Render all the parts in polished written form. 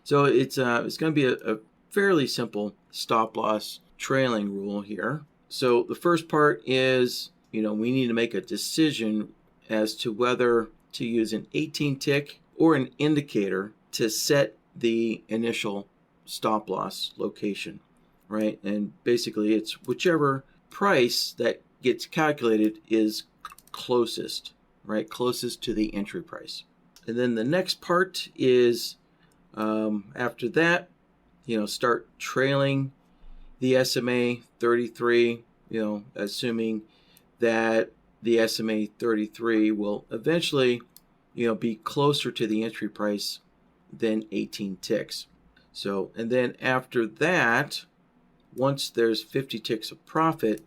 So it's going to be a fairly simple stop loss trailing rule here. So the first part is, we need to make a decision as to whether to use an 18 tick or an indicator to set the initial stop loss location, right? And basically it's whichever price that gets calculated is closest, right? Closest to the entry price. And then the next part is after that, start trailing the SMA 33, assuming that the SMA 33 will eventually, be closer to the entry price than 18 ticks. So, and then after that, once there's 50 ticks of profit,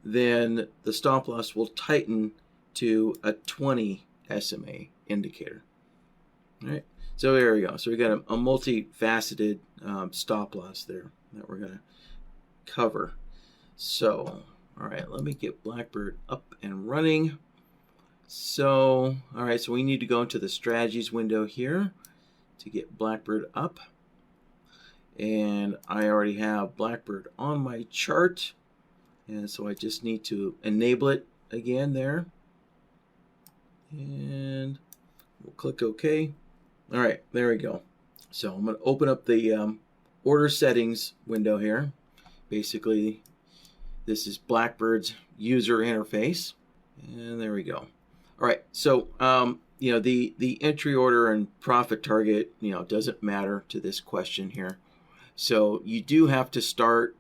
then the stop loss will tighten to a 20 SMA indicator. All right. So there we go. So we got a multifaceted stop loss there that we're going to cover. So, all right, let me get BlackBird up and running. So, all right, so we need to go into the strategies window here to get BlackBird up. And I already have BlackBird on my chart. And so I just need to enable it again there. And we'll click OK. All right, there we go. So I'm going to open up the order settings window here. Basically, this is BlackBird's user interface. And there we go. All right, so the entry order and profit target, doesn't matter to this question here. So you do have to start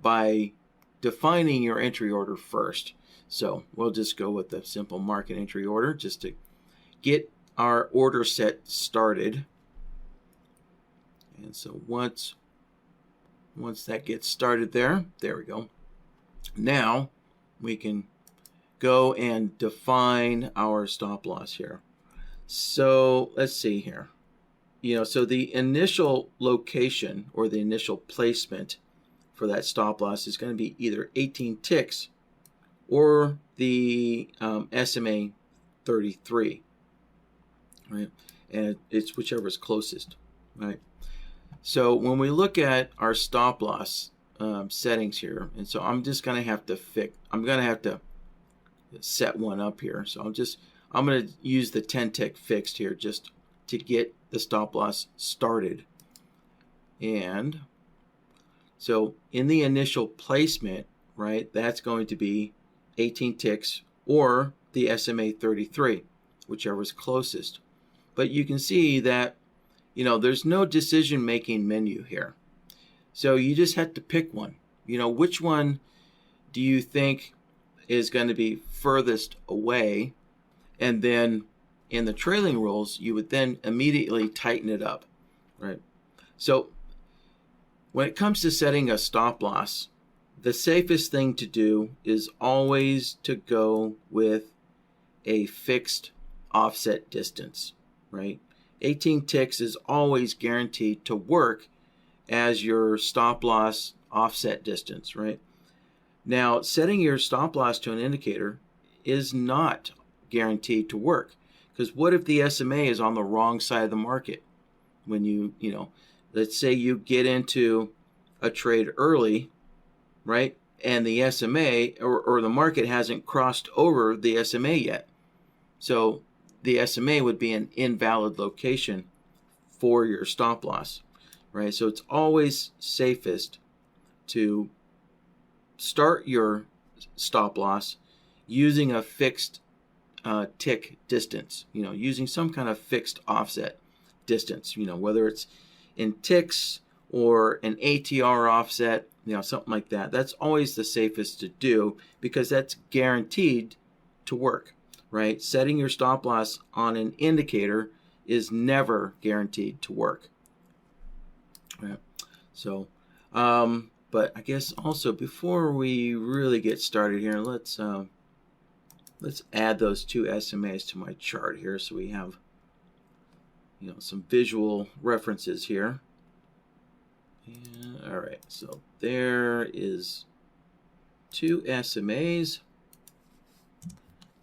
by defining your entry order first. So we'll just go with the simple market entry order just to get our order set started. And so once that gets started there we go. Now we can go and define our stop loss here. So let's see here. So the initial location or the initial placement for that stop loss is going to be either 18 ticks or the SMA 33, right? And it's whichever is closest, right? So when we look at our stop loss settings here, and so I'm just going to have to set one up here. So I'm going to use the 10 tick fixed here just to get the stop loss started. And so in the initial placement, right, that's going to be 18 ticks or the SMA 33, whichever is closest. But you can see that, there's no decision-making menu here. So you just have to pick one. Which one do you think is going to be furthest away? And then in the trailing rules, you would then immediately tighten it up, right? So when it comes to setting a stop loss, the safest thing to do is always to go with a fixed offset distance, right? 18 ticks is always guaranteed to work as your stop loss offset distance, right? Now, setting your stop loss to an indicator is not guaranteed to work, because what if the SMA is on the wrong side of the market? When let's say you get into a trade early, right? And the SMA or the market hasn't crossed over the SMA yet. So the SMA would be an invalid location for your stop loss, right? So it's always safest to start your stop loss using a fixed tick distance, using some kind of fixed offset distance, whether it's in ticks or an ATR offset, something like that. That's always the safest to do because that's guaranteed to work, right? Setting your stop loss on an indicator is never guaranteed to work. Right? So, but I guess also before we really get started here, let's add those two SMAs to my chart here so we have some visual references here. And, all right, so there is two SMAs.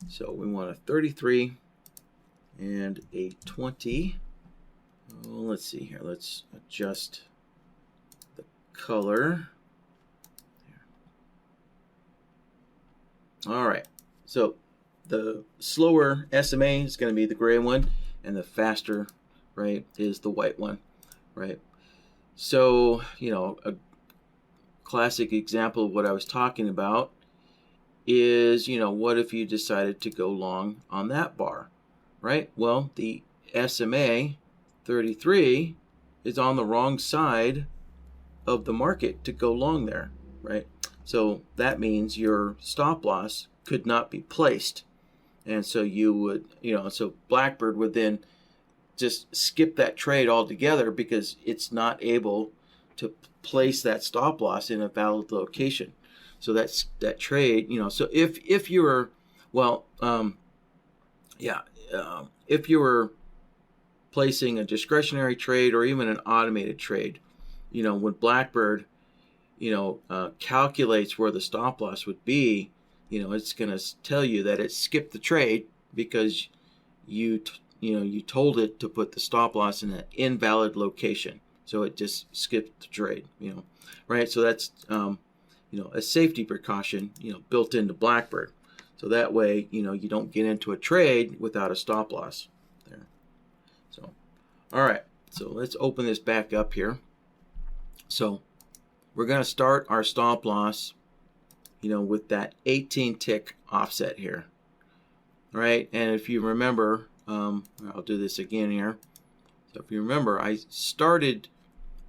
So we want a 33 and a 20. Well, let's see here. Let's adjust the color. All right. So the slower SMA is going to be the gray one, and the faster, right, is the white one, right? So, a classic example of what I was talking about is, what if you decided to go long on that bar, right? Well, the SMA 33 is on the wrong side of the market to go long there, right? So that means your stop loss could not be placed. And so you would, so BlackBird would then just skip that trade altogether because it's not able to place that stop loss in a valid location. So that's that trade, so if you were, if you were placing a discretionary trade or even an automated trade, when BlackBird, calculates where the stop loss would be, it's going to tell you that it skipped the trade because you told it to put the stop loss in an invalid location. So it just skipped the trade, right? So that's, a safety precaution, built into BlackBird. So that way, you don't get into a trade without a stop loss there. So, all right. So let's open this back up here. So we're going to start our stop loss, with that 18 tick offset here. All right. And if you remember, I'll do this again here. So if you remember, I started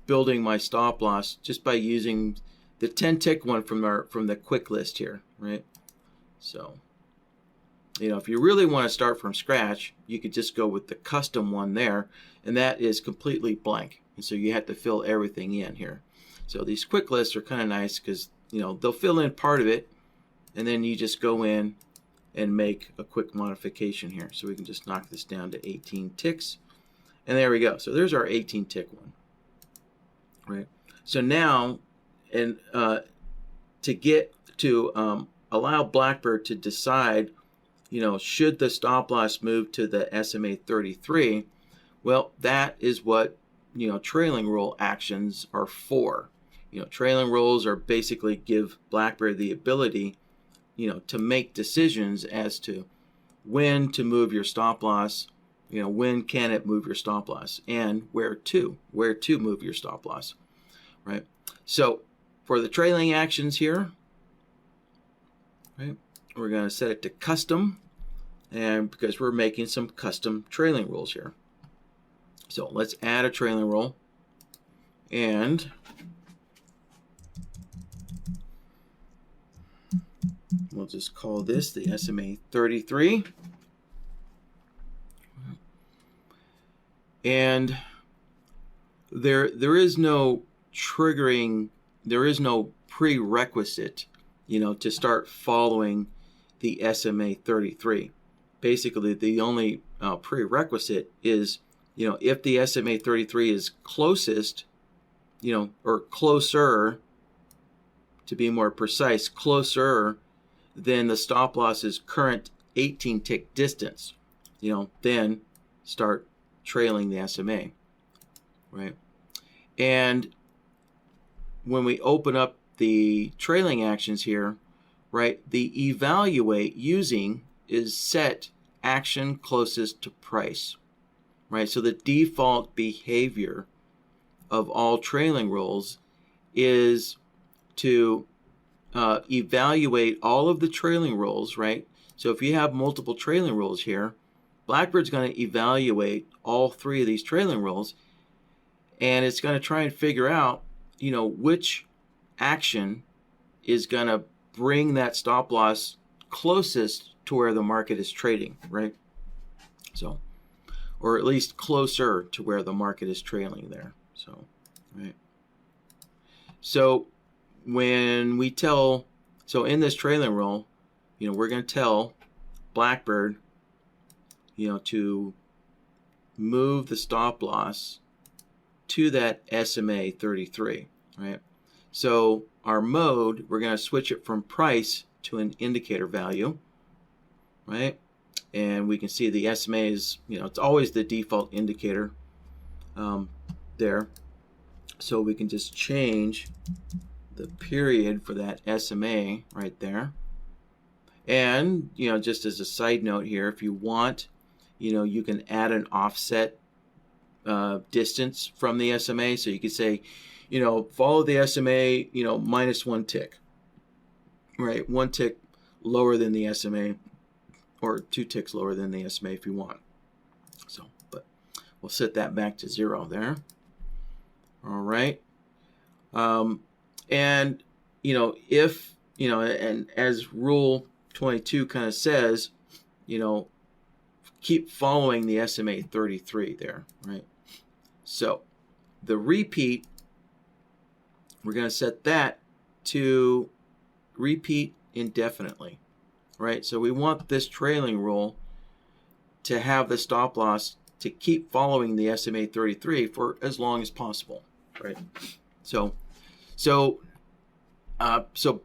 building my stop loss just by using the 10 tick one from the quick list here, right? So, if you really want to start from scratch, you could just go with the custom one there, and that is completely blank. And so you have to fill everything in here. So these quick lists are kind of nice because, they'll fill in part of it, and then you just go in and make a quick modification here. So we can just knock this down to 18 ticks. And there we go. So there's our 18 tick one, right? So now, and to get to allow BlackBird to decide, should the stop loss move to the SMA 33, well, that is what, trailing rule actions are for. Trailing rules are basically give BlackBird the ability, to make decisions as to when to move your stop loss, when can it move your stop loss, and where to move your stop loss, right? So for the trailing actions here, right, we're going to set it to custom, and because we're making some custom trailing rules here. So let's add a trailing rule, and we'll just call this the SMA 33. And there is no triggering, there is no prerequisite, to start following the SMA 33. Basically, the only prerequisite is, if the SMA 33 is closest, or closer, to be more precise, closer than the stop loss's current 18 tick distance, then start trailing the SMA, right? And when we open up the trailing actions here, right, the evaluate using is set action closest to price, right? So the default behavior of all trailing rules is to evaluate all of the trailing rules, right? So if you have multiple trailing rules here, BlackBird's going to evaluate all three of these trailing rules, and it's going to try and figure out, which action is going to bring that stop loss closest to where the market is trading, right? So, or at least closer to where the market is trailing there. So, right. So when we tell, so in this trailing rule, we're going to tell BlackBird, to move the stop loss to that SMA 33, right? So our mode, we're going to switch it from price to an indicator value, right? And we can see the SMA is, it's always the default indicator. there. So we can just change the period for that SMA right there. And, just as a side note here, if you want, you can add an offset distance from the SMA. So you could say, follow the SMA, minus 1 tick, right? 1 tick lower than the SMA, or 2 ticks lower than the SMA if you want. So, but we'll set that back to 0 there. All right. And, if, and as Rule 22 kind of says, keep following the SMA 33 there, right? So the repeat, we're going to set that to repeat indefinitely, right? So we want this trailing rule to have the stop loss to keep following the SMA 33 for as long as possible, right? So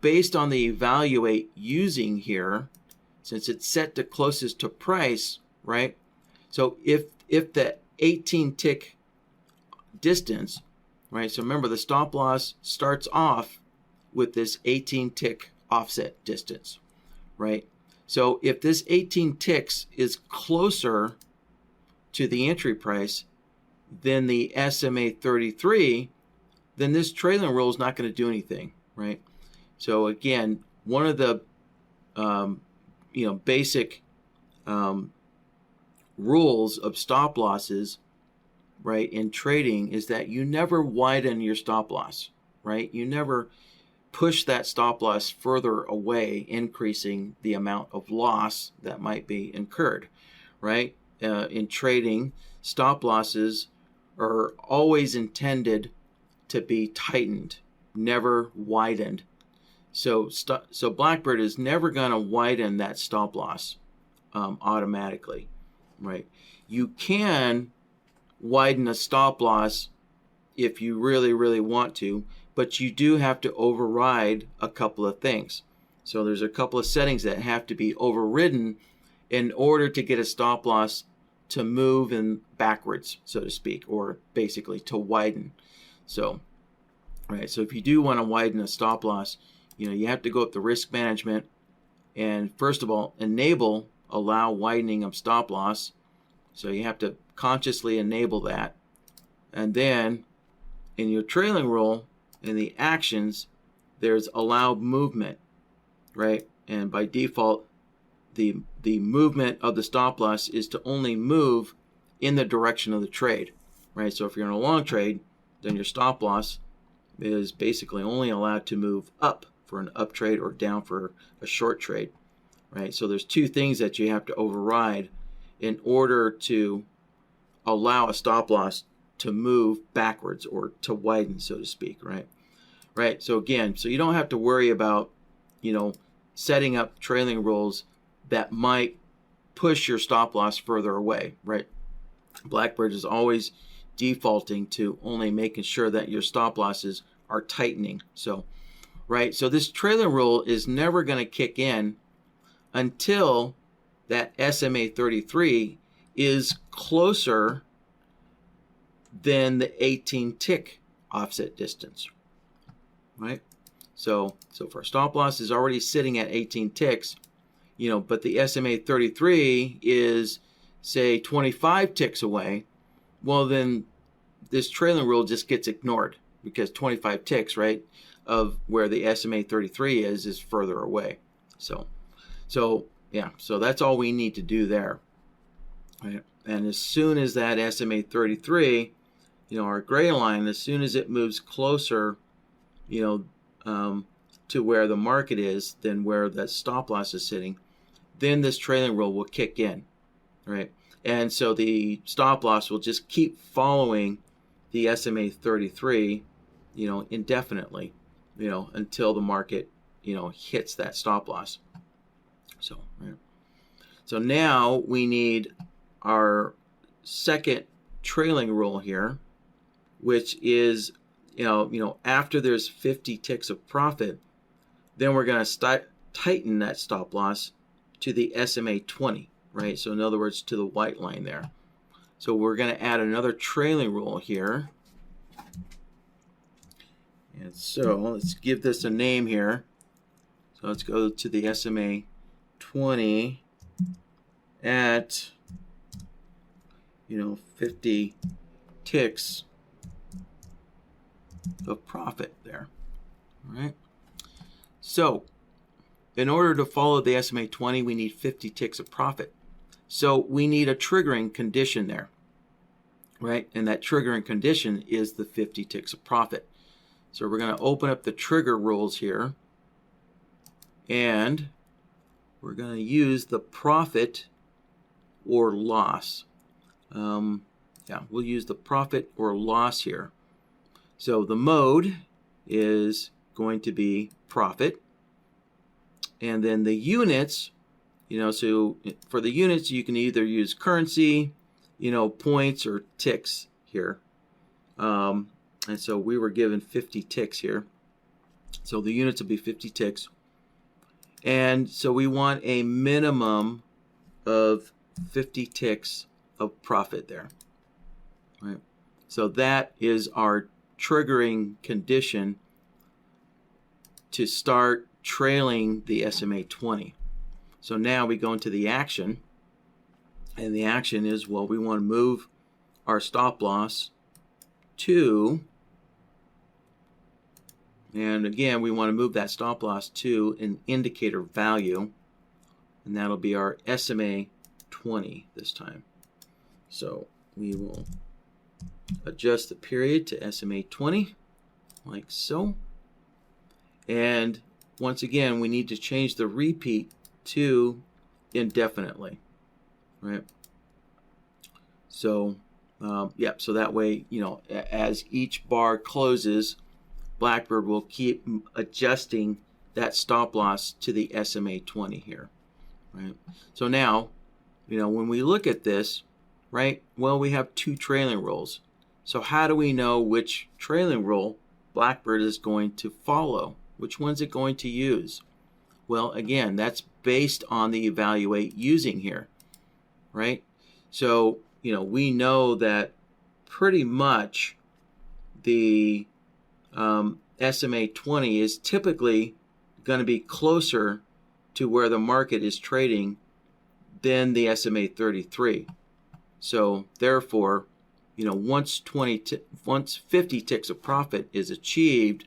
based on the evaluate using here, since it's set to closest to price, right? So if the 18 tick distance, right? So remember the stop loss starts off with this 18 tick offset distance, right? So if this 18 ticks is closer to the entry price than the SMA 33, then this trailing rule is not going to do anything, right? So again, one of the basic rules of stop losses, right, in trading is that you never widen your stop loss, right? You never push that stop loss further away, increasing the amount of loss that might be incurred, right? In trading, stop losses are always intended to be tightened, never widened. So BlackBird is never going to widen that stop loss automatically, right? You can widen a stop loss if you really, really want to, but you do have to override a couple of things. So there's a couple of settings that have to be overridden in order to get a stop loss to move in backwards, so to speak, or basically to widen. So, right. So if you do want to widen a stop loss, you have to go up to risk management and first of all, allow widening of stop loss. So you have to consciously enable that. And then in your trailing rule, in the actions, there's allowed movement, right? And by default, the movement of the stop loss is to only move in the direction of the trade, right? So if you're in a long trade, then your stop loss is basically only allowed to move up for an up trade or down for a short trade, right? So there's two things that you have to override in order to allow a stop loss to move backwards or to widen, so to speak, right? Right. So again, so you don't have to worry about, setting up trailing rules that might push your stop loss further away, right? BlackBird is always defaulting to only making sure that your stop losses are tightening. So, right. So this trailing rule is never going to kick in until that SMA 33 is closer than the 18 tick offset distance, right? So if our stop loss is already sitting at 18 ticks, but the SMA 33 is, say, 25 ticks away, well, then this trailing rule just gets ignored because 25 ticks, right, of where the SMA 33 is further away. So that's all we need to do there, right? And as soon as that SMA 33, our gray line, as soon as it moves closer, to where the market is than where that stop loss is sitting, then this trailing rule will kick in, right? And so the stop loss will just keep following the SMA 33, indefinitely, until the market, hits that stop loss. So, right. So now we need our second trailing rule here, which is, after there's 50 ticks of profit, then we're going to tighten that stop loss to the SMA 20, right? So in other words, to the white line there. So we're going to add another trailing rule here. And so let's give this a name here. So let's go to the SMA 20 at 50 ticks of profit there. All right. So in order to follow the SMA 20, we need 50 ticks of profit. So we need a triggering condition there, right? And that triggering condition is the 50 ticks of profit. So we're going to open up the trigger rules here, and we're going to use the profit or loss. We'll use the profit or loss here. So the mode is going to be profit, and then the units, so for the units you can either use currency, points or ticks here. And so we were given 50 ticks here. So the units will be 50 ticks. And so we want a minimum of 50 ticks of profit there. Right? So that is our triggering condition to start trailing the SMA 20. So now we go into the action, and the action is, well, we want to move our stop loss to, and again, we want to move that stop loss to an indicator value, and that'll be our SMA 20 this time. So we will adjust the period to SMA 20, like so. And once again, we need to change the repeat to indefinitely, right? So, so that way, as each bar closes, BlackBird will keep adjusting that stop loss to the SMA 20 here, right? So now, when we look at this, right, well, we have two trailing rules. So how do we know which trailing rule BlackBird is going to follow? Which one's it going to use? Well, again, that's based on the evaluate using here, right? So, we know that pretty much the SMA 20 is typically going to be closer to where the market is trading than the SMA 33. So, therefore, once 50 ticks of profit is achieved,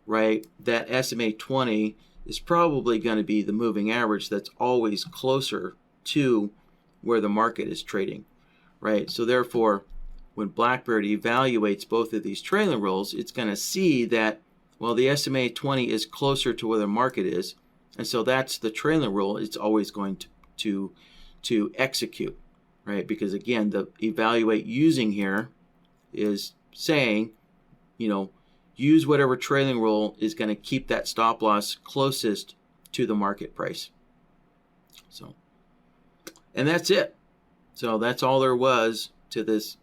right, that SMA 20 is probably going to be the moving average that's always closer to where the market is trading, right? So therefore, when BlackBird evaluates both of these trailing rules, it's going to see that, well, the SMA 20 is closer to where the market is, and so that's the trailing rule it's always going to execute, right? Because again, the evaluate using here is saying, use whatever trailing rule is going to keep that stop loss closest to the market price. So, and that's it. So that's all there was to this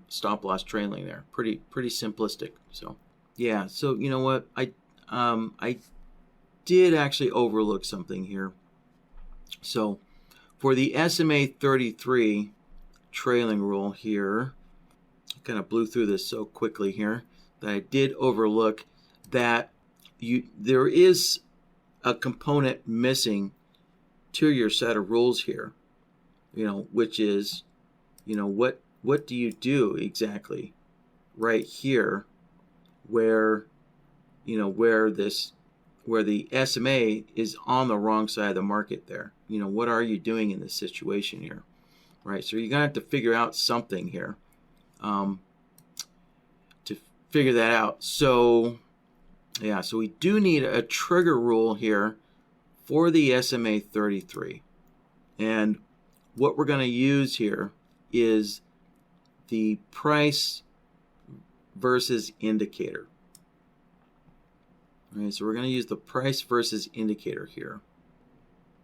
stop loss trailing there. Pretty simplistic. So yeah. So you know what, I did actually overlook something here. So for the SMA 33 trailing rule here, I kind of blew through this so quickly here that I did overlook that there is a component missing to your set of rules here, which is, what do you do exactly right here where the SMA is on the wrong side of the market there? What are you doing in this situation here, right? So you're going to have to figure out something here to figure that out. So yeah, so we do need a trigger rule here for the SMA 33. And what we're going to use here is the price versus indicator. All right, so we're going to use the price versus indicator here.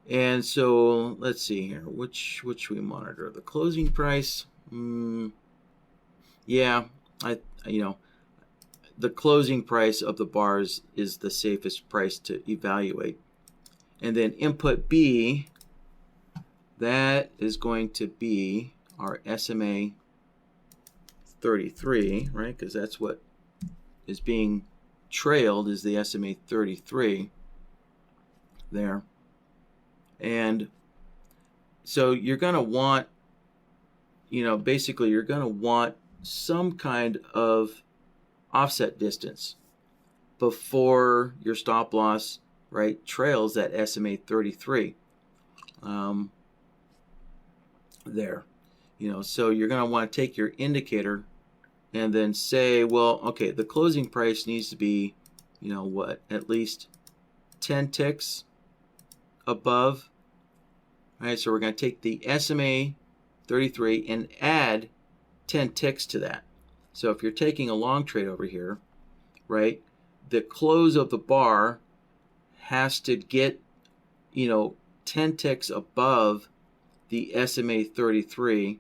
And so let's see here, which we monitor, the closing price. Yeah, the closing price of the bars is the safest price to evaluate. And then input B, that is going to be our SMA 33, right? Because that's what is being trailed, is the SMA 33 there. And so you're going to want, basically you're going to want some kind of offset distance before your stop loss, right, trails that SMA 33 there. So you're going to want to take your indicator and then say, well, okay, the closing price needs to be, at least 10 ticks above. All right, so we're going to take the SMA 33 and add 10 ticks to that. So if you're taking a long trade over here, right, the close of the bar has to get, 10 ticks above the SMA 33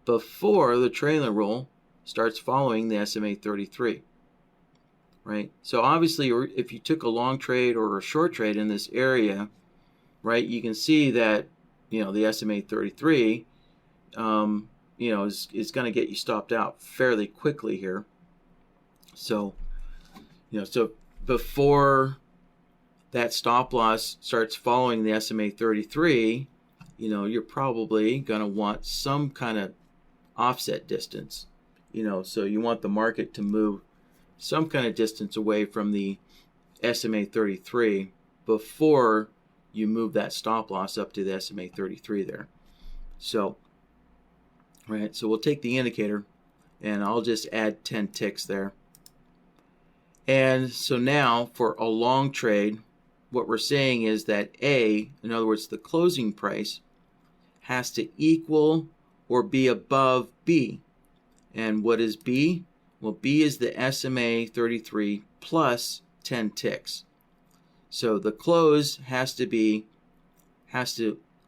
before the trailing rule starts following the SMA 33, right? So obviously, if you took a long trade or a short trade in this area, right, you can see that, the SMA 33, is going to get you stopped out fairly quickly here. So, so before that stop loss starts following the SMA 33, you're probably going to want some kind of offset distance. So you want the market to move some kind of distance away from the SMA 33 before you move that stop loss up to the SMA 33 there. So, right, so we'll take the indicator and I'll just add 10 ticks there. And so now for a long trade, what we're saying is that A, in other words, the closing price, has to equal or be above B. And what is B? Well, B is the SMA 33 plus 10 ticks. So the close has to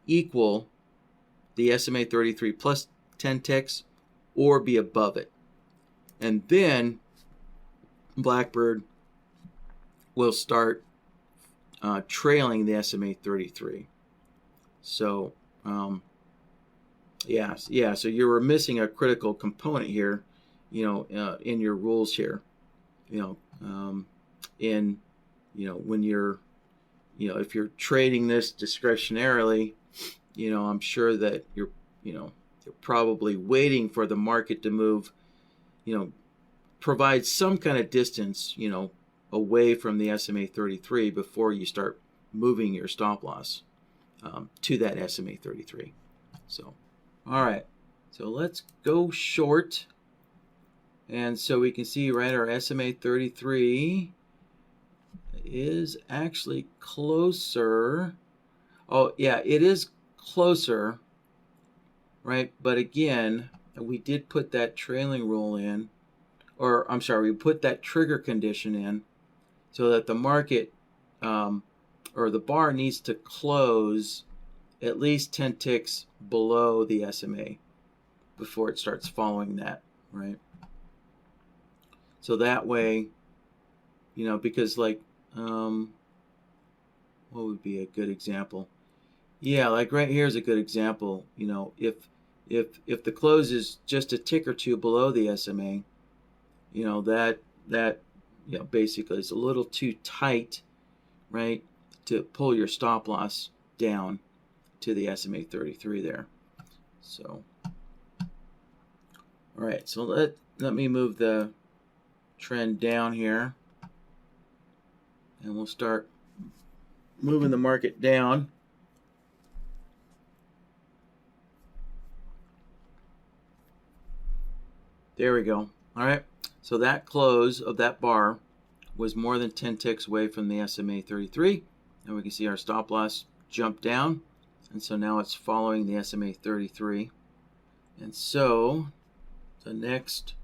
equal the SMA 33 plus 10 ticks or be above it. And then BlackBird will start trailing the SMA 33. So so you were missing a critical component here, in your rules here, when you're, if you're trading this discretionarily, I'm sure that you're probably waiting for the market to move, provide some kind of distance, away from the SMA 33 before you start moving your stop loss to that SMA 33. So, all right, so let's go short. And so we can see, right, our SMA 33 is actually closer. Oh, yeah, it is closer, right? But again, we did put that trailing rule in, or I'm sorry, we put that trigger condition in so that the market or the bar needs to close at least 10 ticks below the SMA before it starts following that, right? So that way, because like, what would be a good example? Yeah, like right here is a good example. If the close is just a tick or two below the SMA, that basically is a little too tight, right, to pull your stop loss down to the SMA 33 there. So, all right, so let me move the trend down here, and we'll start moving the market down. There we go. All right, so that close of that bar was more than 10 ticks away from the SMA 33, and we can see our stop loss jump down, and so now it's following the SMA 33. And so the next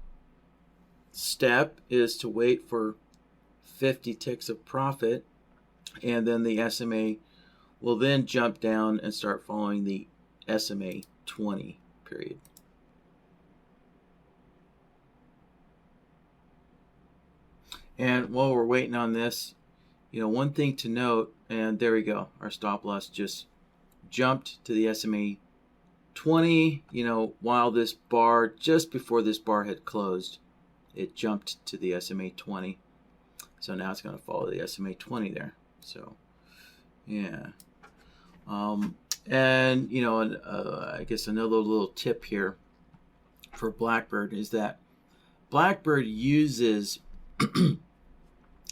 step is to wait for 50 ticks of profit, and then the SMA will then jump down and start following the SMA 20 period. And while we're waiting on this, one thing to note, and there we go, our stop loss just jumped to the SMA 20, while this bar, just before this bar had closed, it jumped to the SMA 20. So now it's going to follow the SMA 20 there. So, yeah. And, I guess another little tip here for BlackBird is that BlackBird uses,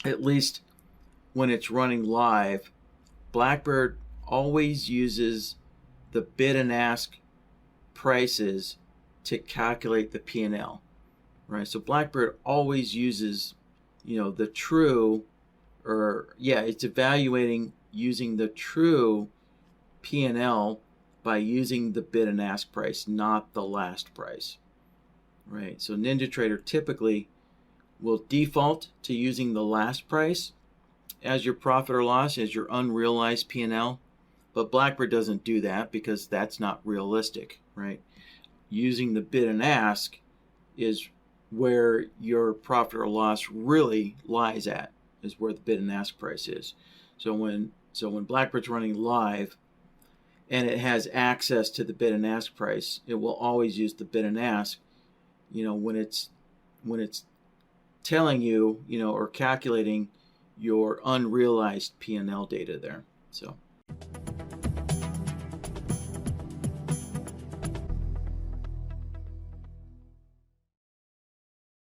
at least when it's running live, BlackBird always uses the bid and ask prices to calculate the P&L, right? So BlackBird always uses, the true, it's evaluating using the true P&L by using the bid and ask price, not the last price, right? So NinjaTrader typically will default to using the last price as your profit or loss, as your unrealized P&L, but BlackBird doesn't do that because that's not realistic, right? Using the bid and ask is where your profit or loss really lies at, is where the bid and ask price is. So when BlackBird's running live and it has access to the bid and ask price, it will always use the bid and ask, when it's telling you, or calculating your unrealized P&L data there. So